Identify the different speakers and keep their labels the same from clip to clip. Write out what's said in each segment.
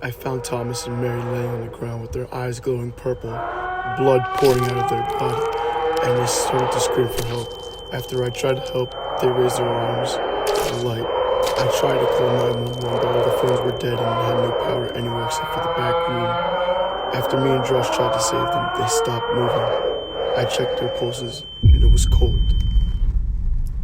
Speaker 1: I found Thomas and Mary laying on the ground with their eyes glowing purple, blood pouring out of their body, and they started to scream for help. After I tried to help, they raised their arms to the light. I tried to call 911, but all the phones were dead and had no power anywhere except for the back room. After me and Josh tried to save them, they stopped moving. I checked their pulses, and it was cold.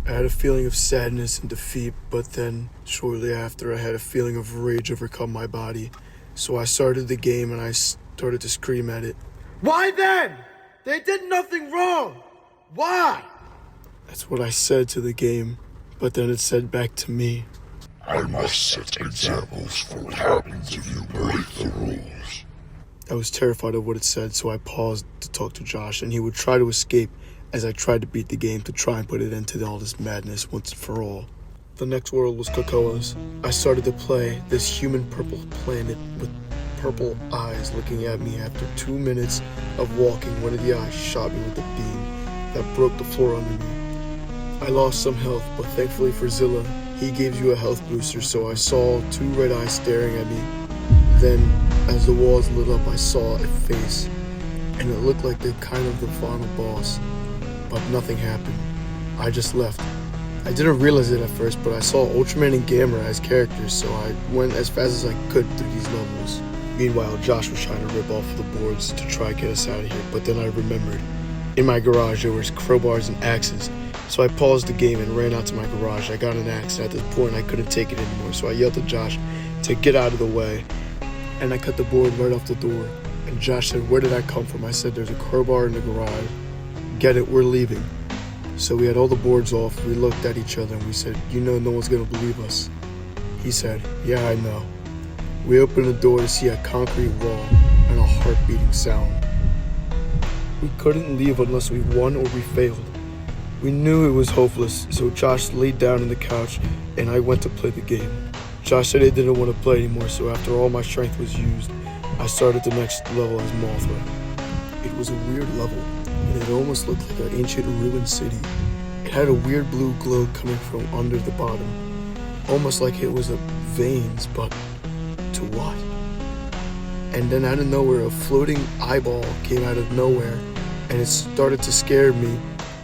Speaker 1: I had a feeling of sadness and defeat, but then, shortly after, I had a feeling of rage overcome my body. So I started the game and I started to scream at it.
Speaker 2: Why then? They did nothing wrong. Why?
Speaker 1: That's what I said to the game, but then it said back to me.
Speaker 3: I must set examples for what happens if you break the rules.
Speaker 1: I was terrified of what it said, so I paused to talk to Josh, and he would try to escape as I tried to beat the game to try and put it into all this madness once and for all. The next world was Kokoa's. I started to play this human purple planet with purple eyes looking at me. After 2 minutes of walking, one of the eyes shot me with a beam that broke the floor under me. I lost some health, but thankfully for Zilla, he gives you a health booster, so I saw 2 red eyes staring at me. Then, as the walls lit up, I saw a face, and it looked like the final boss, but nothing happened. I just left. I didn't realize it at first, but I saw Ultraman and Gamera as characters, so I went as fast as I could through these levels. Meanwhile, Josh was trying to rip off the boards to try to get us out of here, but then I remembered. In my garage, there was crowbars and axes, so I paused the game and ran out to my garage. I got an axe, and at this point, I couldn't take it anymore, so I yelled to Josh to get out of the way, and I cut the board right off the door. And Josh said, "Where did I come from?" I said, "There's a crowbar in the garage. Get it, we're leaving." So we had all the boards off, we looked at each other and we said, "You know no one's gonna believe us." He said, "Yeah, I know." We opened the door to see a concrete wall and a heart-beating sound. We couldn't leave unless we won or we failed. We knew it was hopeless, so Josh laid down on the couch and I went to play the game. Josh said he didn't want to play anymore, so after all my strength was used, I started the next level as Mothra. It was a weird level, and it almost looked like an ancient ruined city. It had a weird blue glow coming from under the bottom, almost like it was a veins, but to what? And then out of nowhere, a floating eyeball came out of nowhere, and it started to scare me,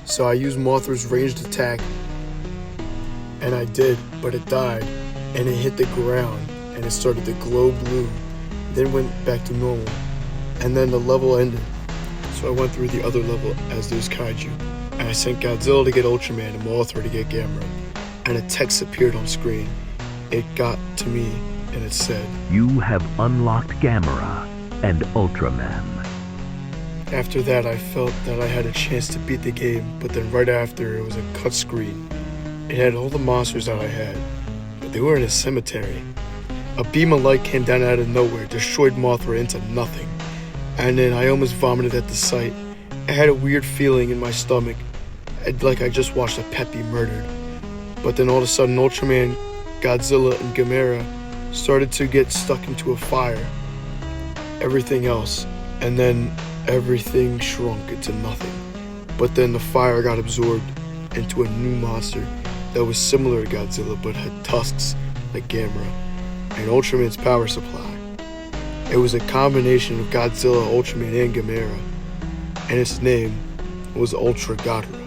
Speaker 1: so I used Mothra's ranged attack, and I did, but it died, and it hit the ground, and it started to glow blue, then went back to normal, and then the level ended. So I went through the other level as there's kaiju, and I sent Godzilla to get Ultraman and Mothra to get Gamera, and a text appeared on screen. It got to me, and it said,
Speaker 4: "You have unlocked Gamera and Ultraman."
Speaker 1: After that, I felt that I had a chance to beat the game, but then right after, it was a cut screen. It had all the monsters that I had, but they were in a cemetery. A beam of light came down out of nowhere, destroyed Mothra into nothing. And then I almost vomited at the sight. I had a weird feeling in my stomach, like I just watched a pet be murdered. But then all of a sudden, Ultraman, Godzilla, and Gamera started to get stuck into a fire. Everything else, and then everything shrunk into nothing. But then the fire got absorbed into a new monster that was similar to Godzilla but had tusks like Gamera, and Ultraman's power supply. It was a combination of Godzilla, Ultraman, and Gamera, and its name was Ultra Godra.